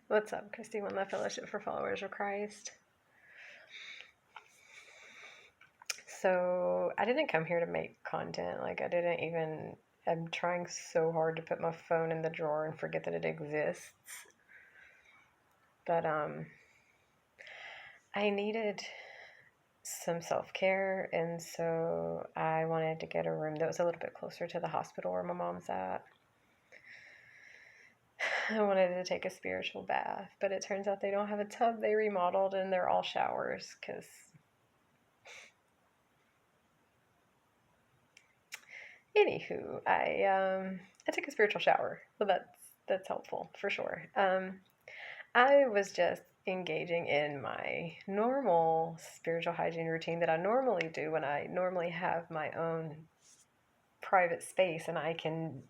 What's up, Christy? One Love Fellowship for Followers of Christ. So, I didn't come here to make content. I'm trying so hard to put my phone in the drawer and forget that it exists. But, I needed some self-care, and so I wanted to get a room that was a little bit closer to the hospital where my mom's at. I wanted to take a spiritual bath, but it turns out they don't have a tub. They remodeled and they're all showers because anywho, I took a spiritual shower, so that's helpful for sure. I was just engaging in my normal spiritual hygiene routine that I normally do when I normally have my own private space and I can,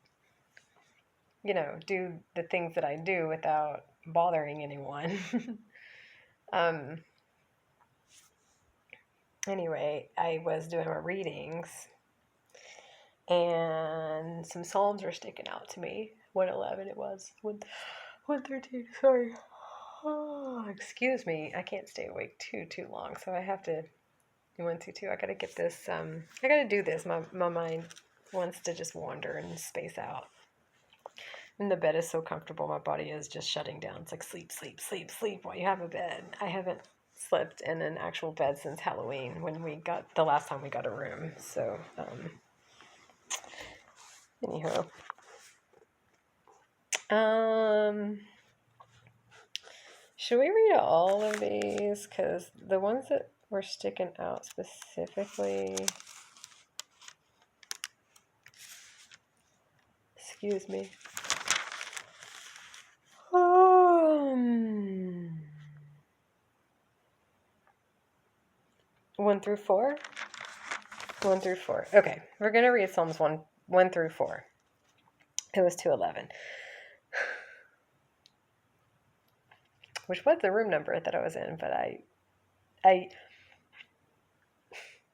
do the things that I do without bothering anyone. um, anyway, I was doing my readings and some psalms were sticking out to me. 111 it was. 113, sorry. Oh, excuse me. I can't stay awake too long, so I have to 122. I gotta get this. I gotta do this. My mind wants to just wander and space out. And the bed is so comfortable. My body is just shutting down. It's like sleep, sleep, sleep, sleep while you have a bed. I haven't slept in an actual bed since Halloween when the last time we got a room. So, anyhow, should we read all of these? Because the ones that were sticking out specifically. Excuse me. 1 through 4? 1 through 4. Okay, we're going to read Psalms 1 through 4. It was 211. Which was the room number that I was in, but I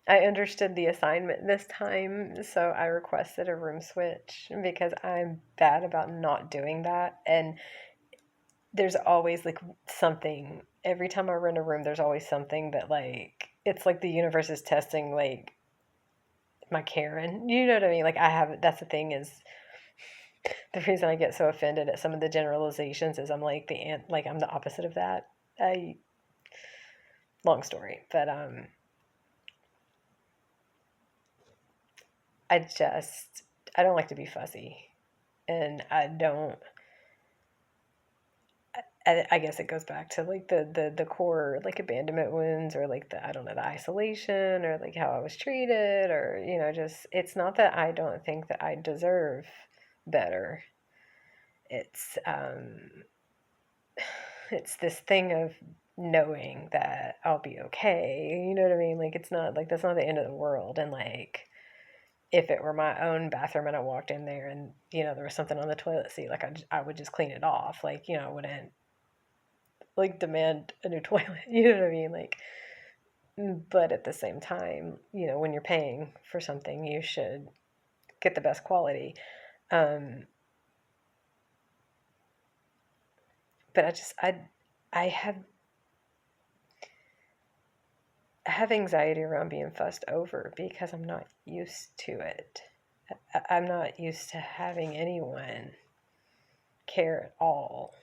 understood the assignment this time, so I requested a room switch because I'm bad about not doing that. And there's always like something, every time I rent a room, there's always something that like, it's like the universe is testing like my Karen. You know what I mean? Like that's the thing is, the reason I get so offended at some of the generalizations is I'm like I'm the opposite of that. Long story, but I don't like to be fussy, and I guess it goes back to like the core like abandonment wounds or like I don't know, the isolation or like how I was treated or just it's not that I don't think that I deserve better. It's this thing of knowing that I'll be okay. You know what I mean? Like it's not like that's not the end of the world. And like if it were my own bathroom and I walked in there and there was something on the toilet seat, like I would just clean it off. Like I wouldn't like demand a new toilet. You know what I mean? Like, but at the same time, when you're paying for something, you should get the best quality. But I have anxiety around being fussed over because I'm not used to it. I'm not used to having anyone care at all.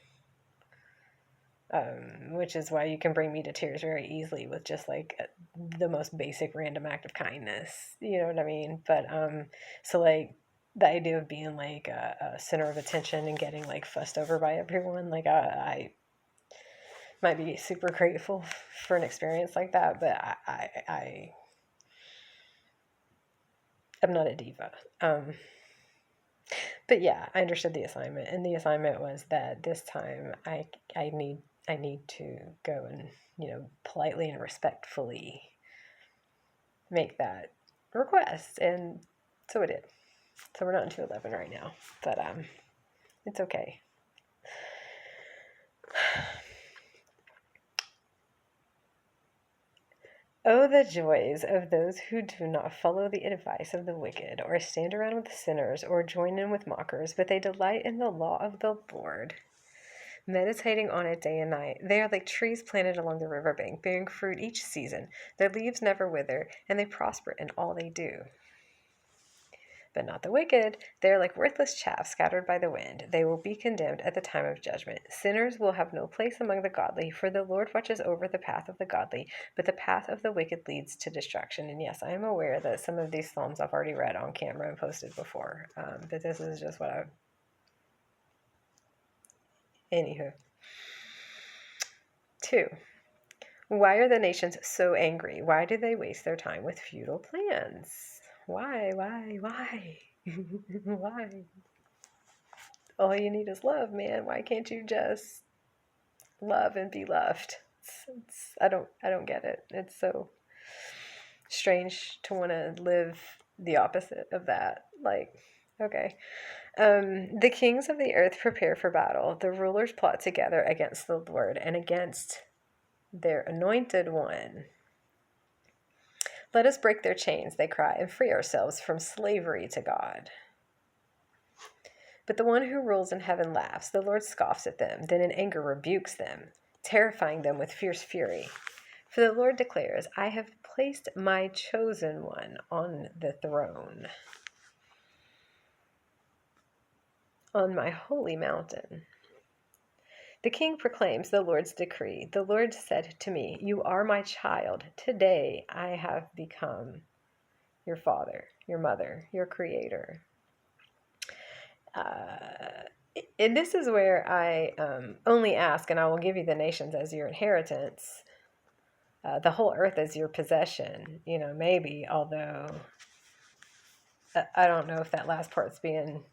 Which is why you can bring me to tears very easily with just like the most basic random act of kindness. You know what I mean? But so like the idea of being like a center of attention and getting like fussed over by everyone, like I might be super grateful for an experience like that, but I'm not a diva. But yeah, I understood the assignment, and the assignment was that this time I need to go and politely and respectfully make that request, and so I did. So we're not in 211 right now, but it's okay. Oh, the joys of those who do not follow the advice of the wicked, or stand around with sinners, or join in with mockers, but they delight in the law of the Lord. meditating on it day and night. They are like trees planted along the riverbank, bearing fruit each season. Their leaves never wither, and they prosper in all they do. But not the wicked. They are like worthless chaff scattered by the wind. They will be condemned at the time of judgment. Sinners will have no place among the godly, for the Lord watches over the path of the godly, but the path of the wicked leads to destruction. And yes, I am aware that some of these psalms I've already read on camera and posted before, but this is just what I... Anywho. 2. Why are the nations so angry? Why do they waste their time with futile plans? Why? Why? All you need is love, man. Why can't you just love and be loved? I don't get it. It's so strange to want to live the opposite of that. Like, okay. The kings of the earth prepare for battle. The rulers plot together against the Lord and against their anointed one. Let us break their chains, they cry, and free ourselves from slavery to God. But the one who rules in heaven laughs. The Lord scoffs at them, then in anger rebukes them, terrifying them with fierce fury. For the Lord declares, I have placed my chosen one on the throne, on my holy mountain. The king proclaims the Lord's decree. The Lord said to me, you are my child. Today I have become your father, your mother, your creator. And this is where I only ask, and I will give you the nations as your inheritance, the whole earth as your possession, maybe, although I don't know if that last part's being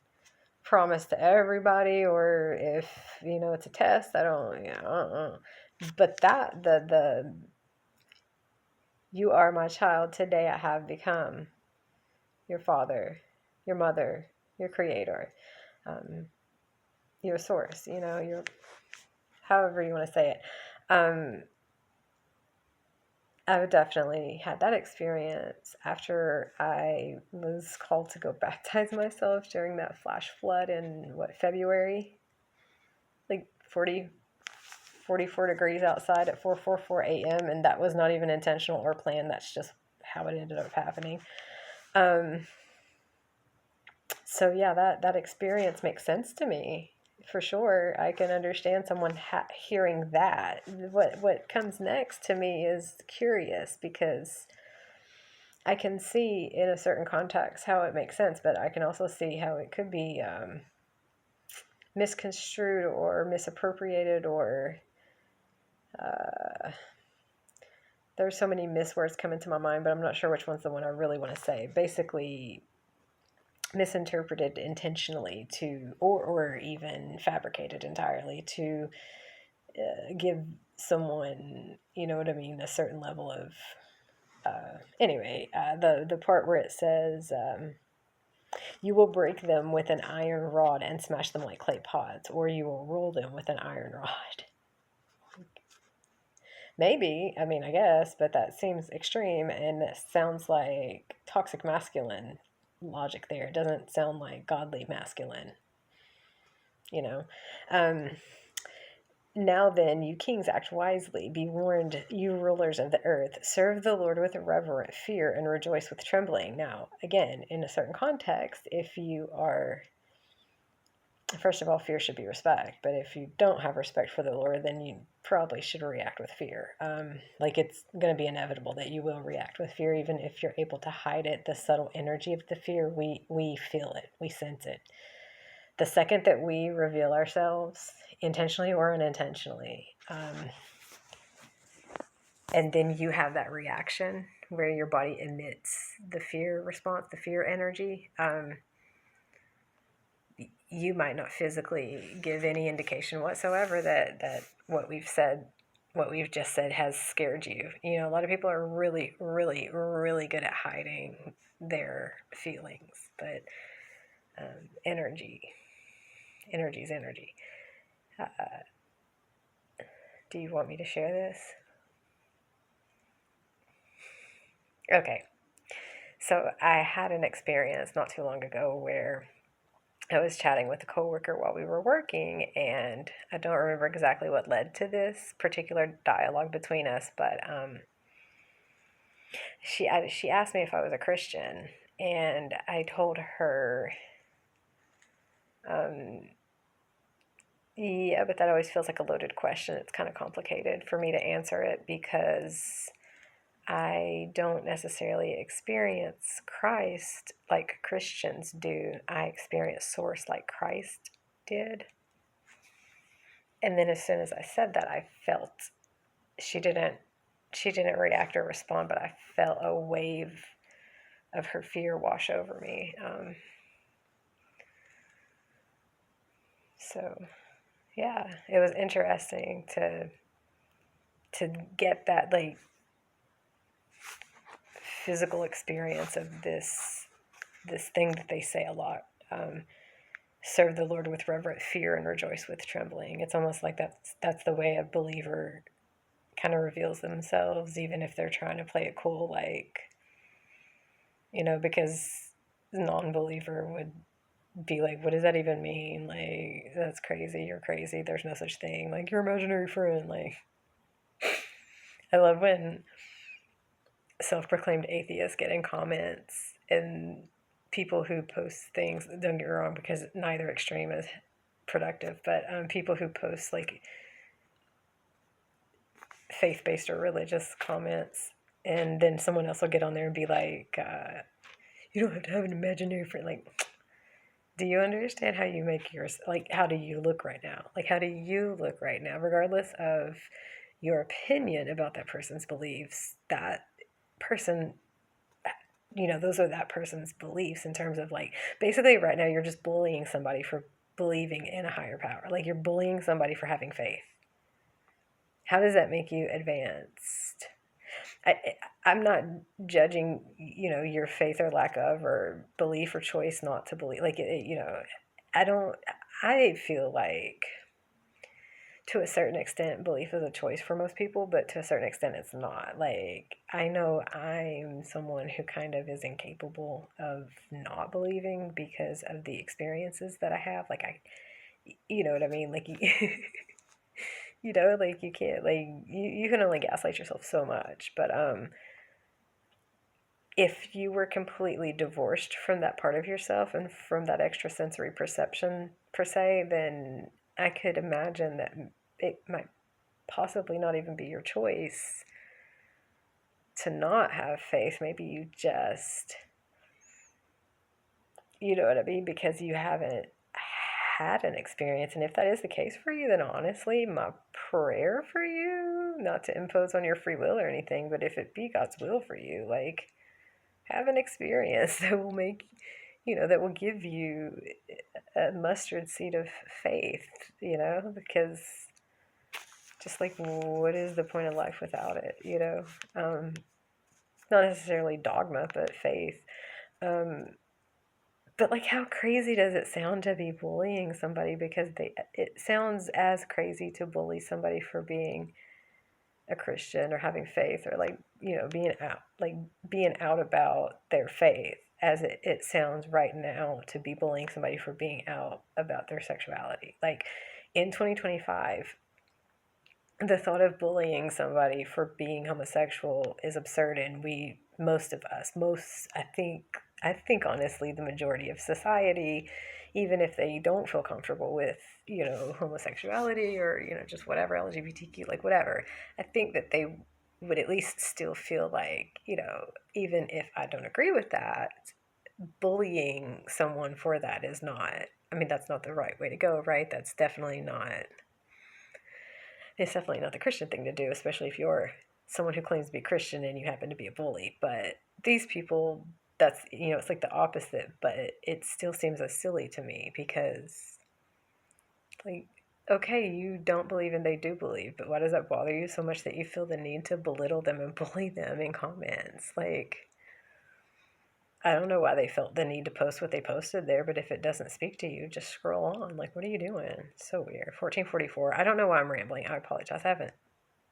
promised to everybody or if, it's a test. I don't. But that, the you are my child, today I have become your father, your mother, your creator. Your source, your, however you want to say it. I've definitely had that experience after I was called to go baptize myself during that flash flood in February, like 44 degrees outside at 4:44 a.m. And that was not even intentional or planned. That's just how it ended up happening. So yeah, that experience makes sense to me. For sure, I can understand someone hearing that. What comes next to me is curious, because I can see in a certain context how it makes sense, but I can also see how it could be misconstrued or misappropriated, or there's so many miswords coming to my mind, but I'm not sure which one's the one I really want to say. Basically, misinterpreted intentionally to, or even fabricated entirely to give someone, a certain level of, the part where it says, you will break them with an iron rod and smash them like clay pots, or you will roll them with an iron rod. Maybe, I guess, but that seems extreme, and it sounds like toxic masculine logic there. It doesn't sound like godly masculine, Now then, you kings, act wisely. Be warned, you rulers of the earth. Serve the Lord with reverent fear and rejoice with trembling. Now, again, in a certain context, if you are... First of all, fear should be respect, but if you don't have respect for the Lord, then you probably should react with fear. It's going to be inevitable that you will react with fear, even if you're able to hide it. The subtle energy of the fear, we feel it, we sense it. The second that we reveal ourselves, intentionally or unintentionally, and then you have that reaction where your body emits the fear response, the fear energy, you might not physically give any indication whatsoever that what we've just said has scared you. A lot of people are really, really, really good at hiding their feelings, but energy is energy. Do you want me to share this? Okay. So I had an experience not too long ago where I was chatting with a coworker while we were working, and I don't remember exactly what led to this particular dialogue between us, but she asked me if I was a Christian, and I told her, um, yeah, but that always feels like a loaded question. It's kind of complicated for me to answer it because I don't necessarily experience Christ like Christians do. I experience Source like Christ did. And then as soon as I said that, I felt she didn't she didn't react or respond, but I felt a wave of her fear wash over me. So yeah, it was interesting to get that like physical experience of this thing that they say a lot. Serve the Lord with reverent fear and rejoice with trembling. It's almost like that's the way a believer kind of reveals themselves, even if they're trying to play it cool, like, because a non-believer would be like, what does that even mean? Like, that's crazy. You're crazy. There's no such thing. Like, your imaginary friend. Like, I love when self-proclaimed atheists get in comments and people who post things, don't get me wrong, because neither extreme is productive, but people who post like faith-based or religious comments, and then someone else will get on there and be like, you don't have to have an imaginary friend. Like, do you understand how you make yours, like, how do you look right now? Like, how do you look right now, regardless of your opinion about that person's beliefs? That person, those are that person's beliefs in terms of, like, basically right now you're just bullying somebody for believing in a higher power. Like, you're bullying somebody for having faith. How does that make you advanced? I, I'm not judging, your faith or lack of, or belief or choice not to believe. Like, I don't, I feel like to a certain extent, belief is a choice for most people, but to a certain extent, it's not. Like, I know I'm someone who kind of is incapable of not believing because of the experiences that I have. Like, you know what I mean? Like, like you can't, like, you can only gaslight yourself so much. But, if you were completely divorced from that part of yourself and from that extrasensory perception per se, then I could imagine that it might possibly not even be your choice to not have faith. Maybe you just, you know what I mean, because you haven't had an experience. And if that is the case for you, then honestly, my prayer for you, not to impose on your free will or anything, but if it be God's will for you, like, have an experience that will make, that will give you a mustard seed of faith, because just like, what is the point of life without it, not necessarily dogma, but faith. But like, how crazy does it sound to be bullying somebody? Because it sounds as crazy to bully somebody for being a Christian or having faith, or like, being out about their faith, as it sounds right now to be bullying somebody for being out about their sexuality. Like, in 2025, the thought of bullying somebody for being homosexual is absurd, and most of us, I think honestly the majority of society, even if they don't feel comfortable with, homosexuality, or, just whatever, LGBTQ, like, whatever, I think that they would at least still feel like, even if I don't agree with that, bullying someone for that is not, I mean, that's not the right way to go, right? It's definitely not the Christian thing to do, especially if you're someone who claims to be Christian and you happen to be a bully. But these people, that's, it's like the opposite, but it still seems as silly to me because, like, okay, you don't believe and they do believe, but why does that bother you so much that you feel the need to belittle them and bully them in comments? Like, I don't know why they felt the need to post what they posted there, but if it doesn't speak to you, just scroll on. Like, what are you doing? So weird. 1444. I don't know why I'm rambling. I apologize. I haven't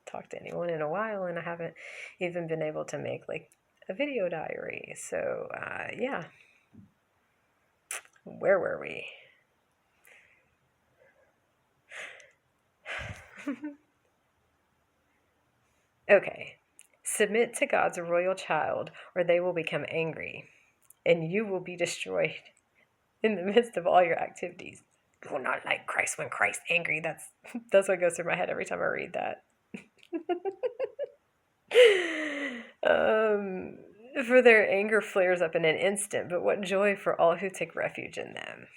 talked to anyone in a while, and I haven't even been able to make like a video diary. So, yeah. Where were we? Okay. Submit to God's royal child, or they will become angry, and you will be destroyed in the midst of all your activities. You will not like Christ when Christ's angry. That's what goes through my head every time I read that. um, for their anger flares up in an instant, but what joy for all who take refuge in them.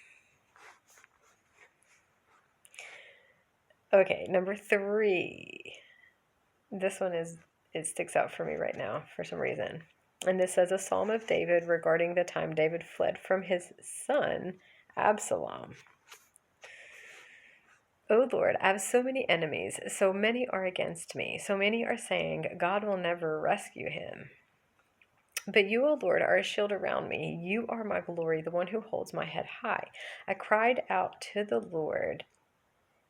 Okay, number 3. This one it sticks out for me right now for some reason. And this says a psalm of David regarding the time David fled from his son Absalom. O Lord, I have so many enemies, so many are against me, so many are saying, God will never rescue him. But you, O Lord, are a shield around me. You are my glory, the one who holds my head high. I cried out to the Lord,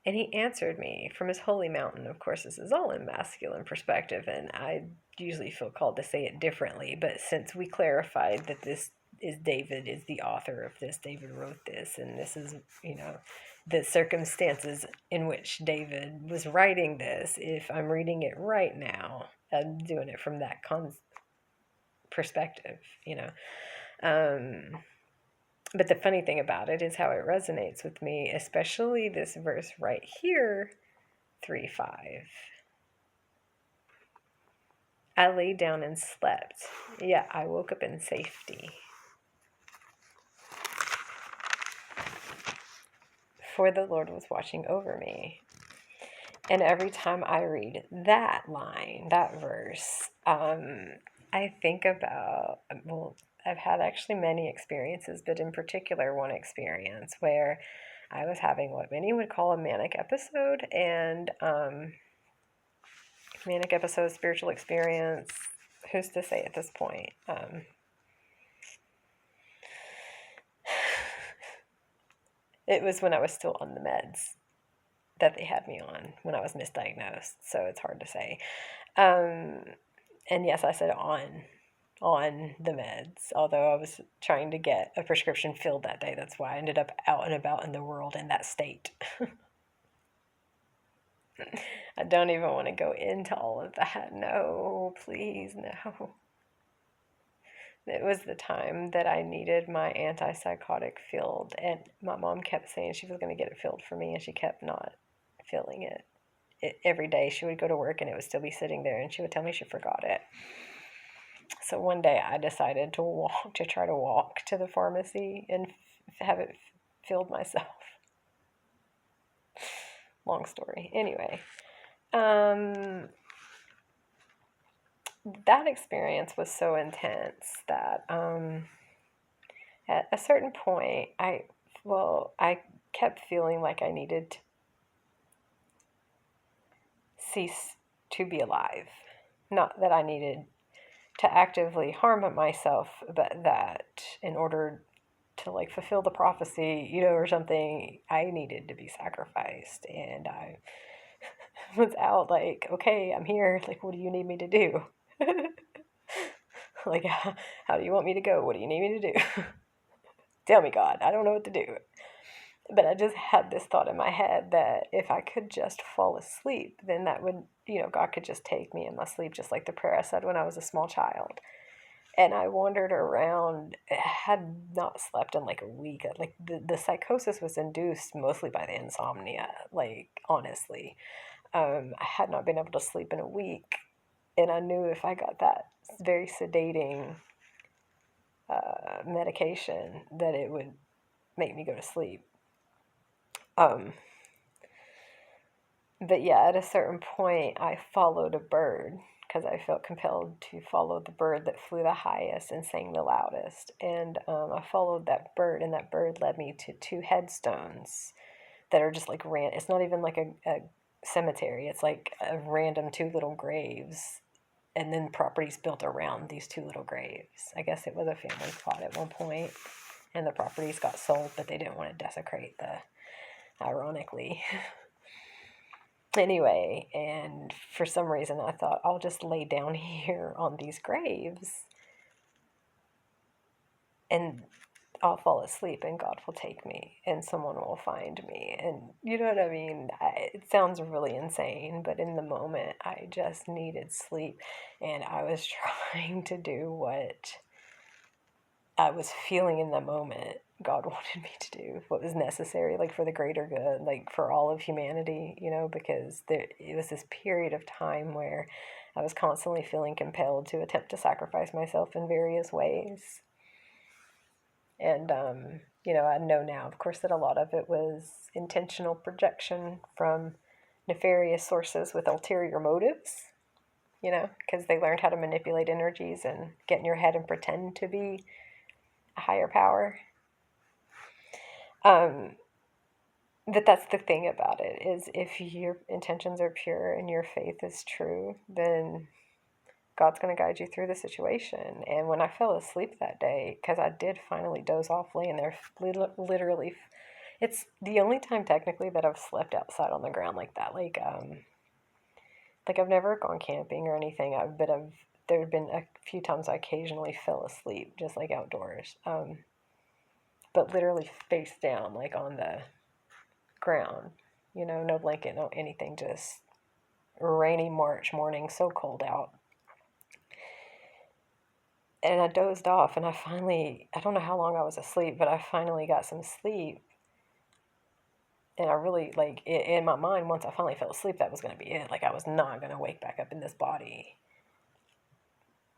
and he answered me from his holy mountain. Of course, this is all in masculine perspective, and I usually feel called to say it differently. But since we clarified that this is David, is the author of this, David wrote this, and this is, the circumstances in which David was writing this. If I'm reading it right now, I'm doing it from that perspective, But the funny thing about it is how it resonates with me, especially this verse right here, 3:5. I laid down and slept. Yeah, I woke up in safety. For the Lord was watching over me. And every time I read that line, that verse, I think about, I've had actually many experiences, but in particular one experience where I was having what many would call a manic episode, and manic episode, spiritual experience, who's to say at this point? It was when I was still on the meds that they had me on, when I was misdiagnosed, so it's hard to say. And yes, I said on the meds, although I was trying to get a prescription filled that day. That's why I ended up out and about in the world in that state. I don't even want to go into all of that. No, please, no. It was the time that I needed my antipsychotic filled, and my mom kept saying she was going to get it filled for me, and she kept not filling it. Every day she would go to work and it would still be sitting there, and she would tell me she forgot it. So one day I decided to try to walk to the pharmacy and have it filled myself. Long story. Anyway, that experience was so intense that at a certain point, I kept feeling like I needed to cease to be alive. Not that I needed to actively harm myself, but that in order to fulfill the prophecy, or something, I needed to be sacrificed. And I was out okay, I'm here. What do you need me to do? How do you want me to go? What do you need me to do? Tell me, God, I don't know what to do. But I just had this thought in my head that if I could just fall asleep, then that would, God could just take me in my sleep, just like the prayer I said when I was a small child. And I wandered around, had not slept in a week. The psychosis was induced mostly by the insomnia, honestly. I had not been able to sleep in a week. And I knew if I got that very sedating medication, that it would make me go to sleep. But yeah, at a certain point, I followed a bird because I felt compelled to follow the bird that flew the highest and sang the loudest. And I followed that bird, and that bird led me to 2 headstones that are just it's not even a cemetery. It's a random 2 little graves, and then properties built around these 2 little graves. I guess it was a family plot at one point, and the properties got sold, but they didn't want to desecrate ironically. Anyway, and for some reason I thought I'll just lay down here on these graves. And I'll fall asleep and God will take me and someone will find me. And you know what I mean? It sounds really insane, but in the moment, I just needed sleep. And I was trying to do what I was feeling in the moment God wanted me to do, what was necessary, like for the greater good, like for all of humanity, because it was this period of time where I was constantly feeling compelled to attempt to sacrifice myself in various ways. And, I know now, of course, that a lot of it was intentional projection from nefarious sources with ulterior motives, because they learned how to manipulate energies and get in your head and pretend to be a higher power. But that's the thing about it, is if your intentions are pure and your faith is true, then God's going to guide you through the situation. And when I fell asleep that day, because I did finally doze off laying there, literally, it's the only time technically that I've slept outside on the ground like that. Like I've never gone camping or anything. There have been a few times I occasionally fell asleep, just like outdoors. But literally face down, like on the ground, no blanket, no anything, just rainy March morning, so cold out. And I dozed off, and I don't know how long I was asleep, but I finally got some sleep. And I really, like, in my mind, once I finally fell asleep, that was going to be it. Like, I was not going to wake back up in this body.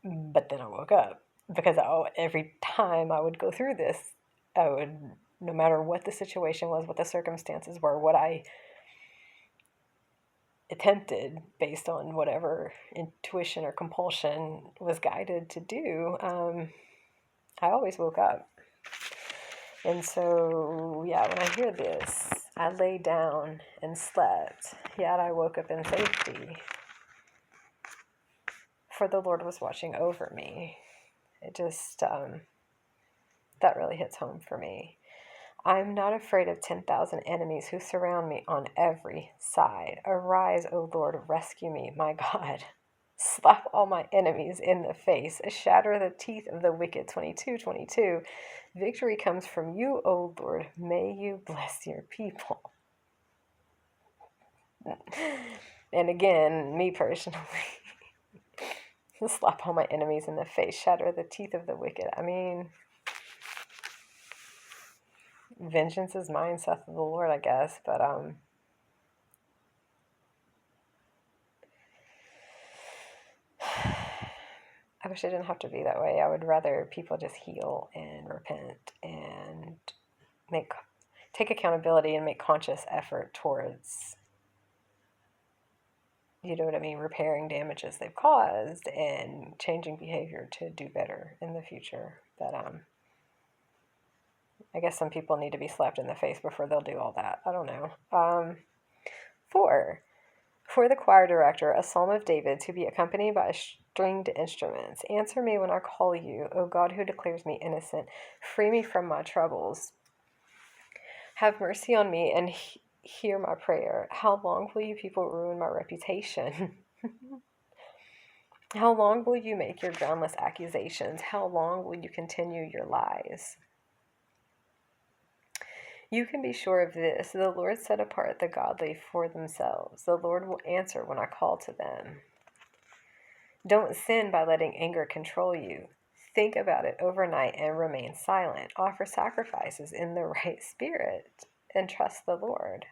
But then I woke up, because every time I would go through this, no matter what the situation was, what the circumstances were, what I attempted based on whatever intuition or compulsion was guided to do, I always woke up. And so, yeah, when I hear this, I lay down and slept, yet I woke up in safety, for the Lord was watching over me. It just, that really hits home for me. I'm not afraid of 10,000 enemies who surround me on every side. Arise, O Lord, rescue me, my God. Slap all my enemies in the face. Shatter the teeth of the wicked. 22:22. Victory comes from you, O Lord. May you bless your people. And again, me personally, slap all my enemies in the face. Shatter the teeth of the wicked. I mean, vengeance is mine, saith the Lord, I guess. But I wish it didn't have to be that way. I would rather people just heal and repent and take accountability and make conscious effort towards, repairing damages they've caused and changing behavior to do better in the future. But I guess some people need to be slapped in the face before they'll do all that. I don't know. 4. For the choir director, a psalm of David to be accompanied by stringed instruments. Answer me when I call you, O God who declares me innocent. Free me from my troubles. Have mercy on me and hear my prayer. How long will you people ruin my reputation? How long will you make your groundless accusations? How long will you continue your lies? You can be sure of this. The Lord set apart the godly for themselves. The Lord will answer when I call to them. Don't sin by letting anger control you. Think about it overnight and remain silent. Offer sacrifices in the right spirit and trust the Lord.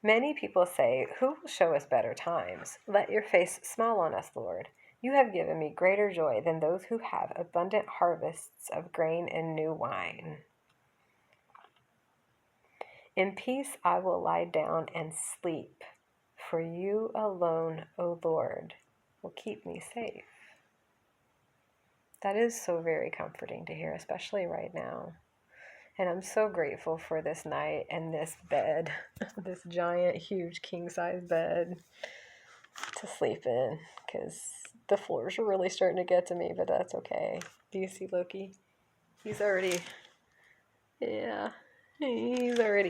Many people say, who will show us better times? Let your face smile on us, Lord. You have given me greater joy than those who have abundant harvests of grain and new wine. In peace I will lie down and sleep, for you alone, O Lord, will keep me safe. That is so very comforting to hear, especially right now. And I'm so grateful for this night and this bed, this giant, huge king-size bed to sleep in, because the floors are really starting to get to me, but that's okay. Do you see Loki? He's already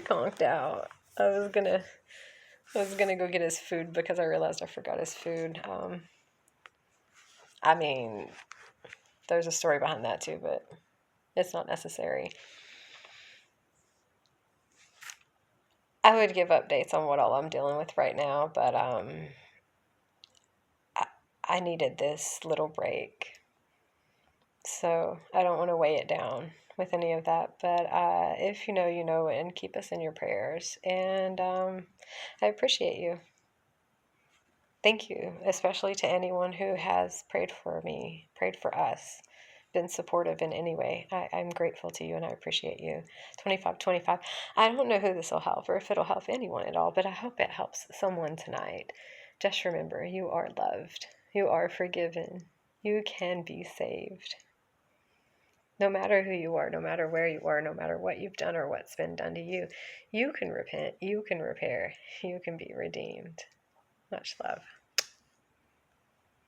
conked out. I was gonna go get his food because I realized I forgot his food. I mean, there's a story behind that too, but It's not necessary. I would give updates on what all I'm dealing with right now, but I needed this little break. So I don't want to weigh it down with any of that. But if you know, and keep us in your prayers. And I appreciate you. Thank you, especially to anyone who has prayed for me, prayed for us, been supportive in any way. I'm grateful to you and I appreciate you. 2525. I don't know who this will help or if it'll help anyone at all, but I hope it helps someone tonight. Just remember, you are loved. You are forgiven. You can be saved. No matter who you are, no matter where you are, no matter what you've done or what's been done to you, you can repent, you can repair, you can be redeemed. Much love.